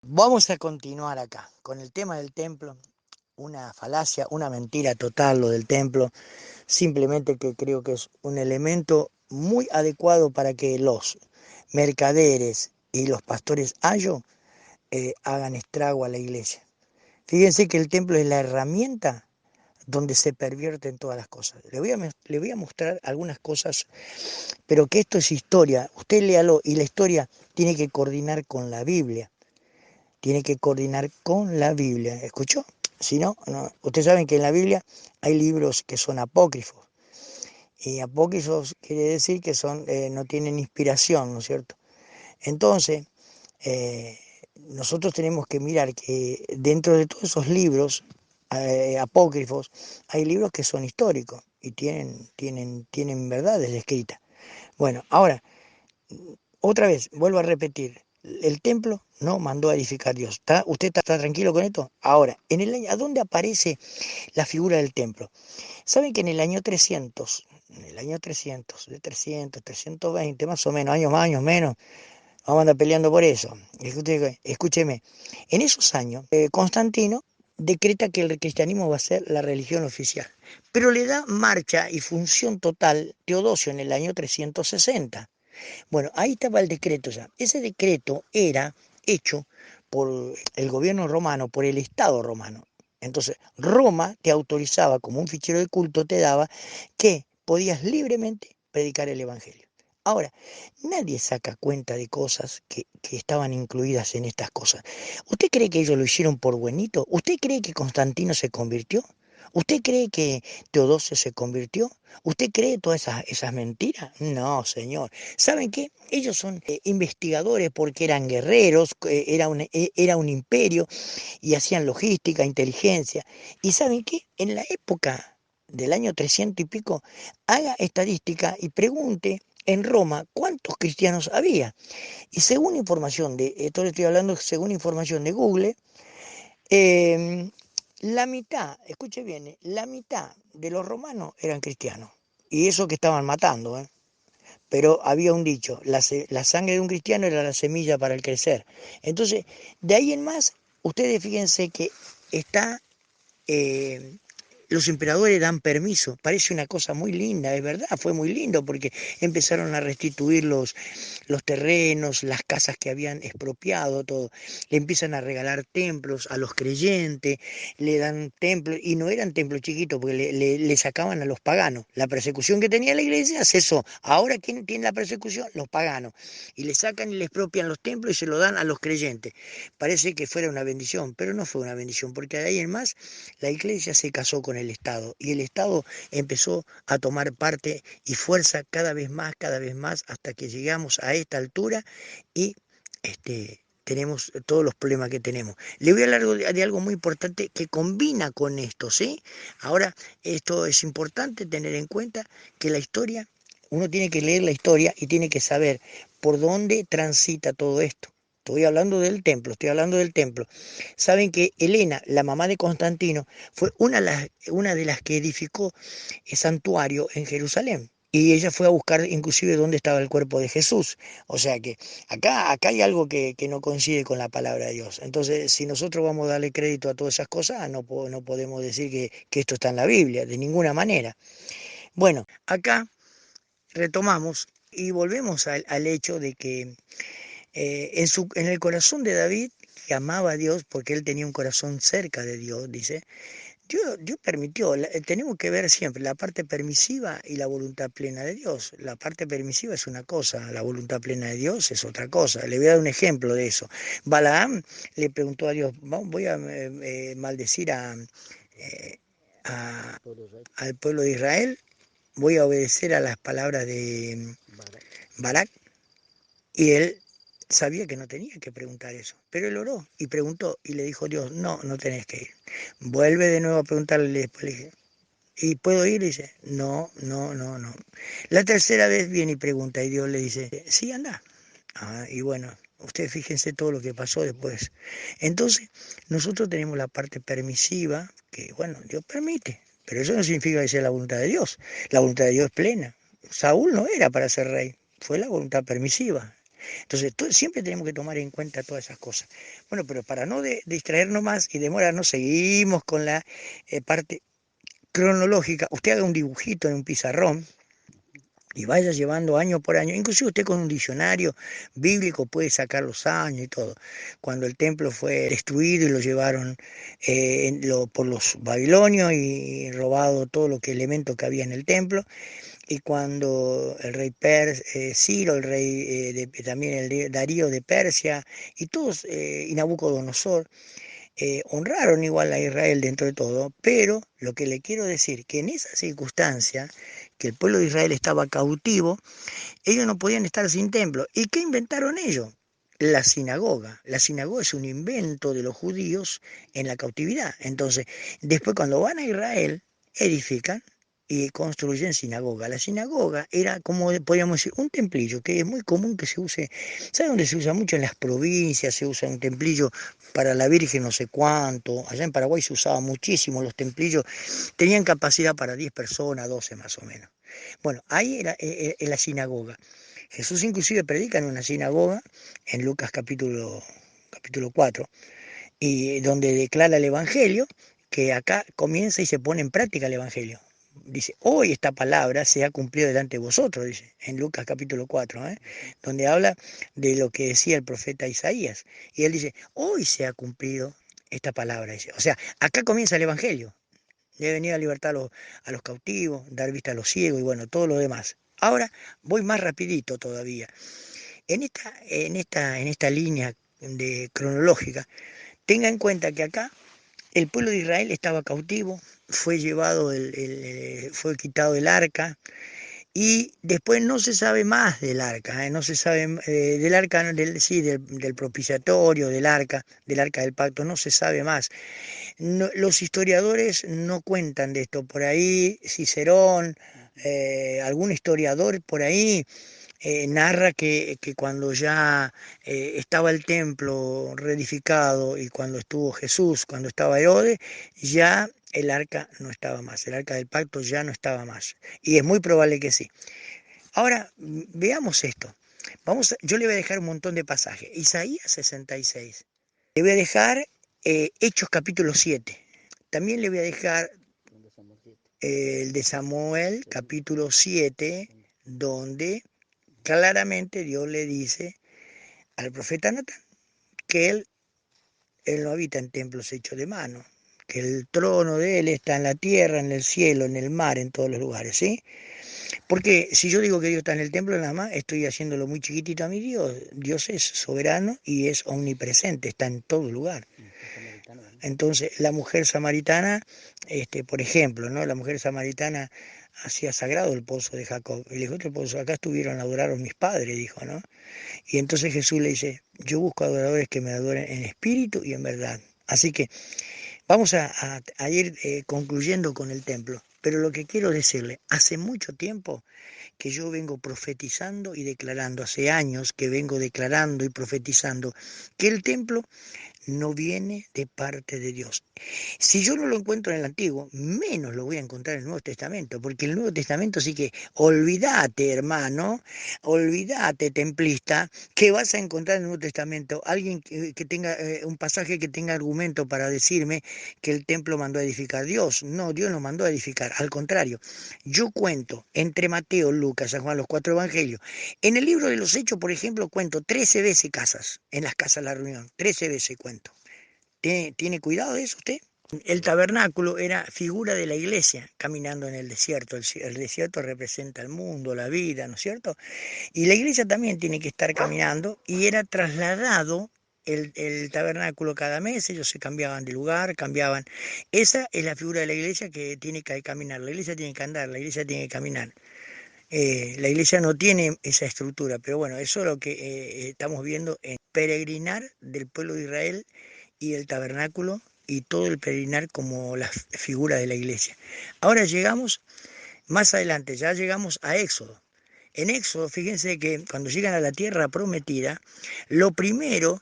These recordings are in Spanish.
Vamos a continuar acá con el tema del templo. Una falacia, una mentira total lo del templo. Simplemente que creo que es un elemento muy adecuado para que los mercaderes y los pastores hagan estrago a la iglesia. Fíjense que el templo es la herramienta donde se pervierten todas las cosas. Le voy a mostrar algunas cosas, pero que esto es historia. Usted léalo y la historia tiene que coordinar con la Biblia. Tiene que coordinar con la Biblia. ¿Escuchó? Si no, no. Ustedes saben que en la Biblia hay libros que son apócrifos. Y apócrifos quiere decir que no tienen inspiración, ¿no es cierto? Entonces, eh, nosotros tenemos que mirar que dentro de todos esos libros apócrifos hay libros que son históricos y tienen verdades escritas. Bueno, ahora, otra vez, vuelvo a repetir, el templo no mandó a edificar Dios. ¿Usted está tranquilo con esto? Ahora, ¿a dónde aparece la figura del templo? Saben que de 320 más o menos, años más, años menos, vamos a andar peleando por eso. Escúcheme, en esos años, Constantino decreta que el cristianismo va a ser la religión oficial, pero le da marcha y función total Teodosio en el año 360. Bueno, ahí estaba el decreto ya. Ese decreto era hecho por el gobierno romano, por el Estado romano. Entonces, Roma te autorizaba, como un fichero de culto, te daba que podías libremente predicar el Evangelio. Ahora, nadie saca cuenta de cosas que estaban incluidas en estas cosas. ¿Usted cree que ellos lo hicieron por buenito? ¿Usted cree que Constantino se convirtió? ¿Usted cree que Teodosio se convirtió? ¿Usted cree todas esas mentiras? No, señor. ¿Saben qué? Ellos son investigadores porque eran guerreros, era un imperio y hacían logística, inteligencia. ¿Y saben qué? En la época del año 300 y pico, haga estadística y pregunte en Roma cuántos cristianos había. Y según información esto le estoy hablando según información de Google, eh, la mitad, escuche bien, la mitad de los romanos eran cristianos. Y eso que estaban matando, ¿eh? Pero había un dicho, la sangre de un cristiano era la semilla para el crecer. Entonces, de ahí en más, ustedes fíjense que está eh, los emperadores dan permiso, parece una cosa muy linda, es verdad, fue muy lindo porque empezaron a restituir los terrenos, las casas que habían expropiado, todo. Le empiezan a regalar templos a los creyentes, le dan templos, y no eran templos chiquitos porque le sacaban a los paganos. La persecución que tenía la iglesia cesó. Ahora, ¿quién tiene la persecución? Los paganos. Y le sacan y le expropian los templos y se lo dan a los creyentes. Parece que fuera una bendición, pero no fue una bendición, porque de ahí en más la iglesia se casó con el Estado y el Estado empezó a tomar parte y fuerza cada vez más, hasta que llegamos a esta altura y tenemos todos los problemas que tenemos. Le voy a hablar de algo muy importante que combina con esto, ¿sí? Ahora, esto es importante tener en cuenta que la historia, uno tiene que leer la historia y tiene que saber por dónde transita todo esto. Estoy hablando del templo. Saben que Helena, la mamá de Constantino, fue una de las que edificó el santuario en Jerusalén. Y ella fue a buscar inclusive dónde estaba el cuerpo de Jesús. O sea que acá hay algo que no coincide con la palabra de Dios. Entonces, si nosotros vamos a darle crédito a todas esas cosas, no podemos decir que esto está en la Biblia, de ninguna manera. Bueno, acá retomamos y volvemos al hecho de que en el corazón de David, que amaba a Dios porque él tenía un corazón cerca de Dios, dice, Dios permitió, tenemos que ver siempre la parte permisiva y la voluntad plena de Dios. La parte permisiva es una cosa, la voluntad plena de Dios es otra cosa. Le voy a dar un ejemplo de eso. Balaam le preguntó a Dios, voy a maldecir eh, a- al pueblo de Israel, voy a obedecer a las palabras de Barak, y él sabía que no tenía que preguntar eso, pero él oró y preguntó y le dijo Dios, no, no tenés que ir. Vuelve de nuevo a preguntarle, después le dije, ¿y puedo ir? Y dice, no, no, no, no. La tercera vez viene y pregunta y Dios le dice, sí, anda. Y bueno, ustedes fíjense todo lo que pasó después. Entonces, nosotros tenemos la parte permisiva, que bueno, Dios permite, pero eso no significa que sea la voluntad de Dios. La voluntad de Dios es plena. Saúl no era para ser rey, fue la voluntad permisiva. Entonces, siempre tenemos que tomar en cuenta todas esas cosas. Bueno, pero para no distraernos más y demorarnos, seguimos con la parte cronológica. Usted haga un dibujito en un pizarrón y vaya llevando año por año, inclusive usted con un diccionario bíblico puede sacar los años y todo. Cuando el templo fue destruido y lo llevaron por los babilonios y robado todo lo que elemento que había en el templo, y cuando el rey Ciro, el rey también el rey Darío de Persia, y todos, y Nabucodonosor, honraron igual a Israel dentro de todo, pero lo que le quiero decir, que en esa circunstancia, que el pueblo de Israel estaba cautivo, ellos no podían estar sin templo. ¿Y qué inventaron ellos? La sinagoga. La sinagoga es un invento de los judíos en la cautividad. Entonces, después cuando van a Israel, edifican y construyen sinagoga. La sinagoga era, como podríamos decir, un templillo, que es muy común que se use. ¿Sabe dónde se usa mucho? En las provincias se usa un templillo para la Virgen no sé cuánto. Allá en Paraguay se usaba muchísimo. Los templillos tenían capacidad para 10 personas, 12 más o menos. Bueno, ahí era en la sinagoga. Jesús inclusive predica en una sinagoga, en Lucas capítulo 4, y donde declara el Evangelio, que acá comienza y se pone en práctica el Evangelio. Dice, hoy esta palabra se ha cumplido delante de vosotros, dice, en Lucas capítulo 4, donde habla de lo que decía el profeta Isaías. Y él dice, hoy se ha cumplido esta palabra. Dice. O sea, acá comienza el Evangelio. Debe venir a libertar a los cautivos, dar vista a los ciegos y bueno, todo lo demás. Ahora voy más rapidito todavía. En esta línea cronológica, tenga en cuenta que acá el pueblo de Israel estaba cautivo, fue llevado, fue quitado el arca, y después no se sabe más del arca, no se sabe del arca, sí, del propiciatorio, del arca del pacto, no se sabe más. No, los historiadores no cuentan de esto. Por ahí Cicerón, algún historiador por ahí narra que cuando ya estaba el templo reedificado y cuando estuvo Jesús, cuando estaba Herodes, ya el arca no estaba más, el arca del pacto ya no estaba más. Y es muy probable que sí. Ahora, veamos esto. Yo le voy a dejar un montón de pasajes. Isaías 66. Le voy a dejar Hechos capítulo 7. También le voy a dejar el de Samuel capítulo 7, donde claramente Dios le dice al profeta Natán que él no habita en templos hechos de mano, que el trono de él está en la tierra, en el cielo, en el mar, en todos los lugares, ¿sí? Porque si yo digo que Dios está en el templo, nada más estoy haciéndolo muy chiquitito a mi Dios. Dios es soberano y es omnipresente, está en todo lugar. Entonces, la mujer samaritana, por ejemplo, ¿no? La mujer samaritana hacía sagrado el pozo de Jacob. Y le dijo, otro pozo, acá estuvieron, adoraron mis padres, dijo, ¿no? Y entonces Jesús le dice, yo busco adoradores que me adoren en espíritu y en verdad. Así que vamos a ir concluyendo con el templo. Pero lo que quiero decirle, hace mucho tiempo que yo vengo profetizando y declarando, hace años que vengo declarando y profetizando que el templo no viene de parte de Dios. Si yo no lo encuentro en el Antiguo, menos lo voy a encontrar en el Nuevo Testamento, porque el Nuevo Testamento sí que, olvídate, hermano, olvídate, templista, que vas a encontrar en el Nuevo Testamento alguien que tenga un pasaje que tenga argumento para decirme que el templo mandó a edificar Dios. No, Dios no mandó a edificar, al contrario. Yo cuento entre Mateo, Lucas, San Juan, los 4 evangelios. En el libro de los Hechos, por ejemplo, cuento 13 veces casas, en las casas de la reunión, 13 veces cuento. ¿Tiene cuidado de eso usted? El tabernáculo era figura de la iglesia caminando en el desierto. El desierto representa el mundo, la vida, ¿no es cierto? Y la iglesia también tiene que estar caminando y era trasladado el tabernáculo cada mes, ellos se cambiaban de lugar, cambiaban. Esa es la figura de la iglesia que tiene que caminar. La iglesia tiene que andar, la iglesia tiene que caminar. La iglesia no tiene esa estructura, pero bueno, eso es lo que estamos viendo en peregrinar del pueblo de Israel y el tabernáculo y todo el peregrinar como la figura de la iglesia. Ahora llegamos, más adelante, ya llegamos a Éxodo. En Éxodo, fíjense que cuando llegan a la tierra prometida, lo primero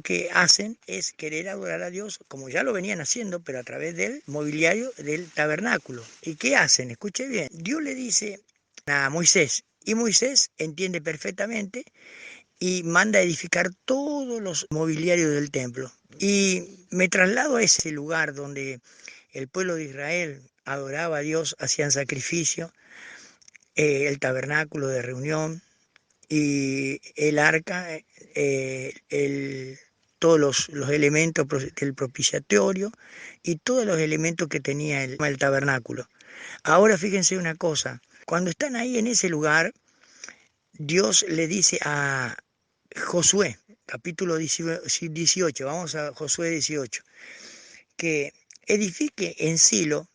que hacen es querer adorar a Dios, como ya lo venían haciendo, pero a través del mobiliario del tabernáculo. ¿Y qué hacen? Escuche bien. Dios le dice a Moisés, y Moisés entiende perfectamente y manda a edificar todos los mobiliarios del templo. Y me traslado a ese lugar donde el pueblo de Israel adoraba a Dios, hacían sacrificio, el tabernáculo de reunión y el arca, todos los elementos del propiciatorio y todos los elementos que tenía el tabernáculo. Ahora fíjense una cosa, cuando están ahí en ese lugar, Dios le dice a Josué, capítulo 18, vamos a Josué 18, que edifique en Silo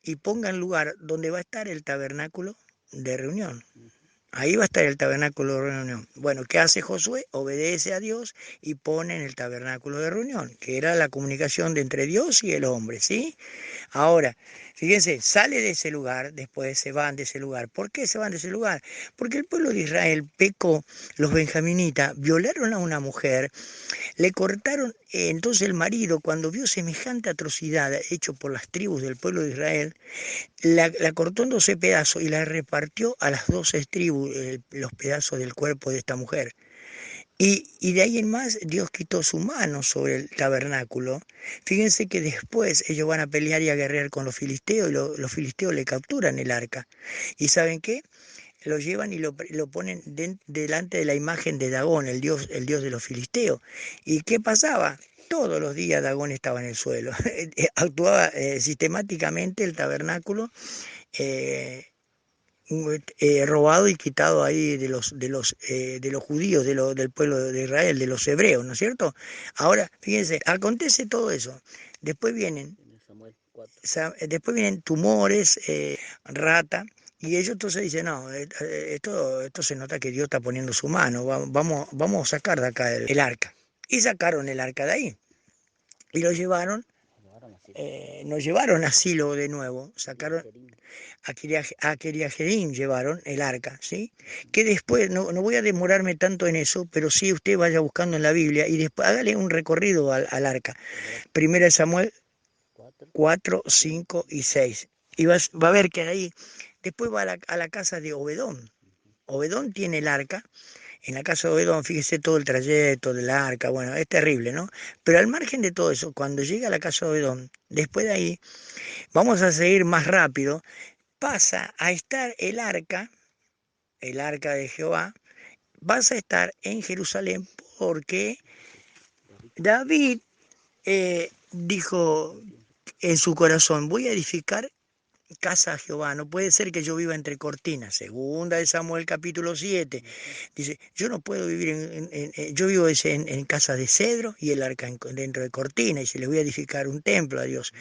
y ponga en lugar donde va a estar el tabernáculo de reunión. Ahí va a estar el tabernáculo de reunión. Bueno, ¿qué hace Josué? Obedece a Dios y pone en el tabernáculo de reunión, que era la comunicación de entre Dios y el hombre, ¿sí? Ahora, fíjense, sale de ese lugar, después se van de ese lugar. ¿Por qué se van de ese lugar? Porque el pueblo de Israel pecó, los benjaminitas violaron a una mujer, le cortaron, entonces el marido, cuando vio semejante atrocidad hecho por las tribus del pueblo de Israel, la cortó en 12 pedazos y la repartió a las 12 tribus, los pedazos del cuerpo de esta mujer. Y de ahí en más Dios quitó su mano sobre el tabernáculo. Fíjense que después ellos van a pelear y a guerrear con los filisteos y los filisteos le capturan el arca. ¿Y saben qué? Lo llevan y lo ponen delante de la imagen de Dagón, el dios de los filisteos. ¿Y qué pasaba? Todos los días Dagón estaba en el suelo. Actuaba sistemáticamente el tabernáculo. eh, Robado y quitado ahí de los judíos, del pueblo de Israel, de los hebreos, ¿no es cierto? Ahora, fíjense, acontece todo eso. Después vienen tumores, rata, y ellos entonces dicen, no, esto se nota que Dios está poniendo su mano, vamos a sacar de acá el arca. Y sacaron el arca de ahí. Y lo llevaron, nos llevaron a Silo de nuevo, sacaron a Kiriajerim llevaron el arca, ¿sí? Que después, no voy a demorarme tanto en eso, pero sí usted vaya buscando en la Biblia y después hágale un recorrido al arca. Primera de Samuel 4, 5 y 6. Y va a ver que ahí, después va a la casa de Obedón. Obedón tiene el arca. En la casa de Obedón, fíjese todo el trayecto del arca, bueno, es terrible, ¿no? Pero al margen de todo eso, cuando llega a la casa de Obedón, después de ahí, vamos a seguir más rápido, pasa a estar el arca de Jehová, vas a estar en Jerusalén porque David dijo en su corazón, voy a edificar casa a Jehová, no puede ser que yo viva entre cortinas. Segunda de Samuel capítulo 7, dice, yo no puedo vivir yo vivo en casa de cedro y el arca dentro de cortina, y se le voy a edificar un templo a Dios.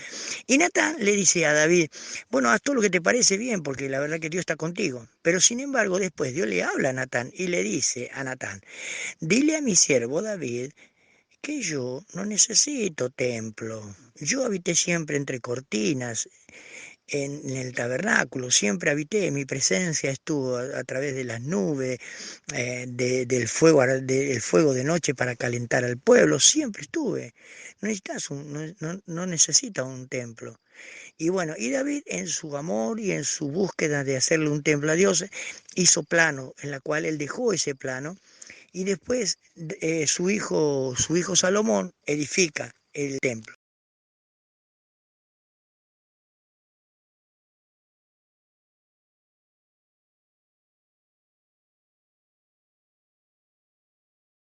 Y Natán le dice a David, bueno, haz todo lo que te parece bien, porque la verdad que Dios está contigo. Pero sin embargo, después Dios le habla a Natán y le dice a Natán, dile a mi siervo David que yo no necesito templo. Yo habité siempre entre cortinas, en el tabernáculo, siempre habité, mi presencia estuvo a través de las nubes, del fuego de noche para calentar al pueblo, siempre estuve. No necesitas un templo. Y bueno, y David en su amor y en su búsqueda de hacerle un templo a Dios, hizo plano, en la cual él dejó ese plano, y después su hijo Salomón edifica el templo.